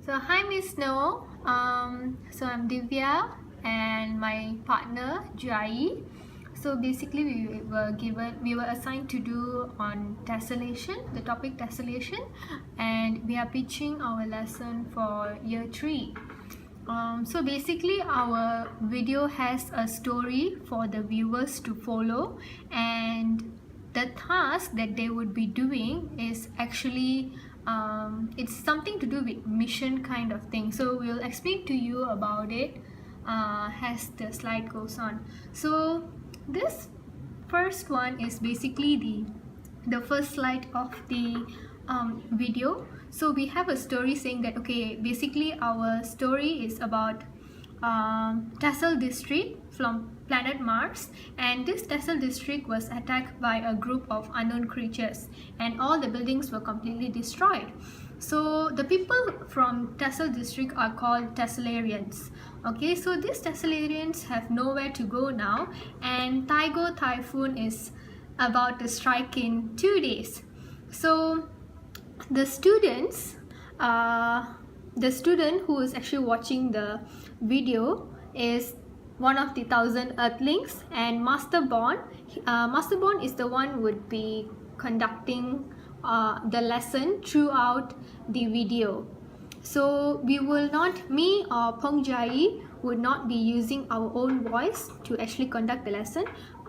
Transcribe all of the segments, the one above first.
So hi Miss Snow. So I'm Divya and my partner Jai. So basically we were assigned to do on tessellation, the topic tessellation, and we are pitching our lesson for year 3. So basically our video has a story for the viewers to follow, and the task that they would be doing is actually it's something to do with mission kind of thing. So we'll explain to you about it as the slide goes on. So this first one is basically the first slide of the video. So we have a story saying that, okay, basically our story is about Tessel district from planet Mars, and this Tessel district was attacked by a group of unknown creatures and all the buildings were completely destroyed. So the people from Tessel district are called Tessellarians. Okay, so these Tessellarians have nowhere to go now, and Taigo typhoon is about to strike in 2 days. So the student who is actually watching the video is one of the 1,000 Earthlings, and Master Bond is the one who would be conducting the lesson throughout the video. So we will not, me or Peng Jai would not be using our own voice to actually conduct the lesson,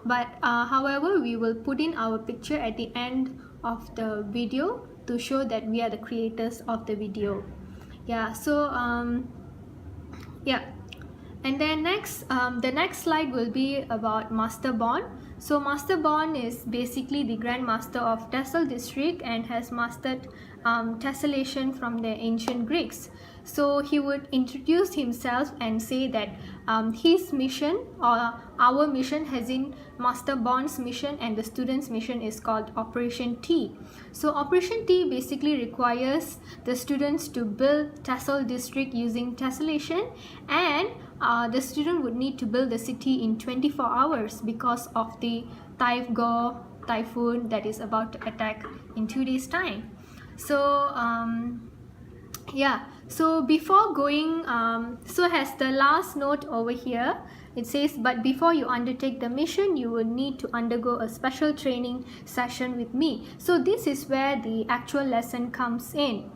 but however we will put in our picture at the end of the video to show that we are the creators of the video. Yeah, so yeah, and then next the next slide will be about Master Bond. So Master Bond is basically the Grand Master of Tessel district and has mastered tessellation from the ancient Greeks. So he would introduce himself and say that his mission, or our mission, as in Master Bond's mission and the student's mission, is called Operation T. So Operation T basically requires the students to build Tessel district using tessellation, and the student would need to build the city in 24 hours because of the Taigo typhoon that is about to attack in 2 days time. So yeah, so before going so has the last note over here, it says, but before you undertake the mission you will need to undergo a special training session with me. So this is where the actual lesson comes in.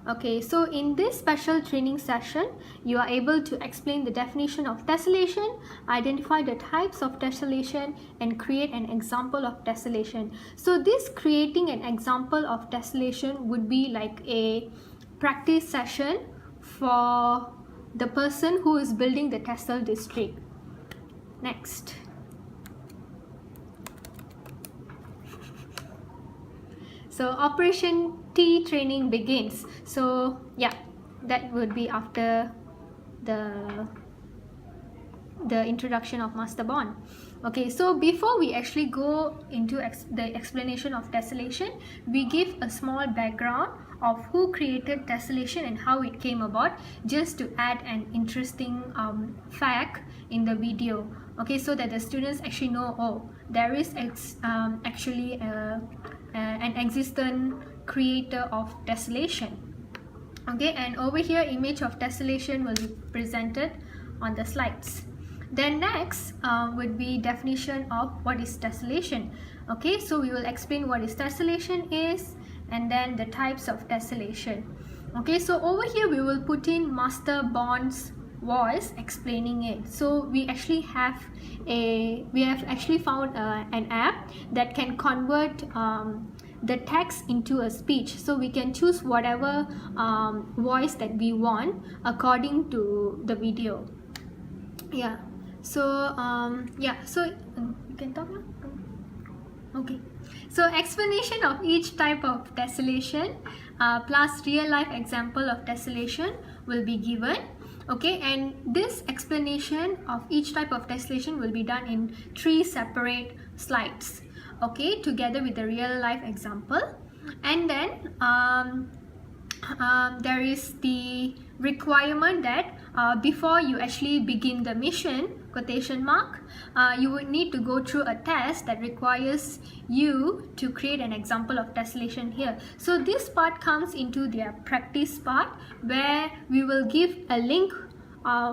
Okay, so in this special training session, you are able to explain the definition of tessellation, identify the types of tessellation, and create an example of tessellation. So this creating an example of tessellation would be like a practice session for the person who is building the Tessel district. Next. So Operation T training begins. So yeah, that would be after the introduction of Master Bond. Okay, so before we actually go into the explanation of tessellation, we give a small background of who created tessellation and how it came about, just to add an interesting fact in the video. Okay, so that the students actually know, oh, there is actually an existent creator of tessellation. Okay, and over here image of tessellation will be presented on the slides. Then next would be definition of what is tessellation. Okay, so we will explain what is tessellation is, and then the types of tessellation. Okay, so over here we will put in Master Bond's voice explaining it. So we have actually found an app that can convert the text into a speech. So we can choose whatever voice that we want according to the video. Yeah, so yeah, so you can talk now. Okay, so explanation of each type of tessellation plus real life example of tessellation will be given. Okay, and this explanation of each type of tessellation will be done in 3 separate slides. Okay, together with the real life example. And then there is the requirement that before you actually begin the mission, quotation mark, you would need to go through a test that requires you to create an example of tessellation here. So this part comes into their practice part, where we will give a link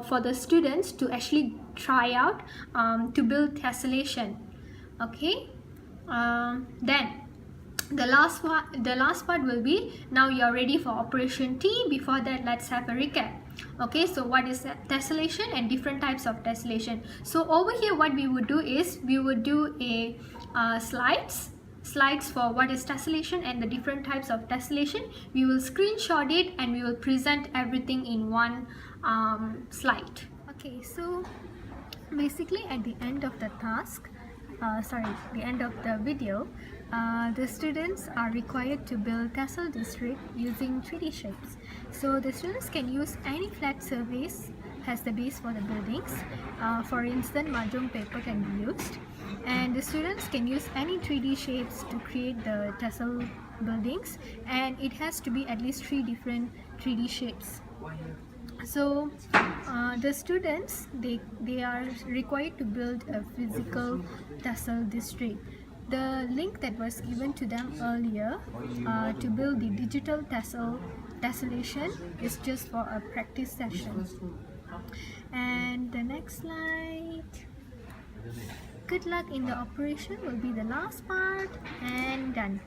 for the students to actually try out to build tessellation. Okay, then the last part will be, now you're ready for operation T. Before that, let's have a recap. Okay, so what is tessellation and different types of tessellation? So over here, what we would do is we would do a slides for what is tessellation and the different types of tessellation. We will screenshot it and we will present everything in one slide. Okay, so basically at the end of the task, the end of the video, the students are required to build Tessel district using 3D shapes. So the students can use any flat surface as the base for the buildings. For instance, mahjong paper can be used, and the students can use any 3D shapes to create the Tessel buildings, and it has to be at least 3 different 3D shapes. So the students, they are required to build a physical Tessel district. The link that was given to them earlier to build the digital tessellation is just for a practice session. And the next slide, good luck in the operation, will be the last part, and done.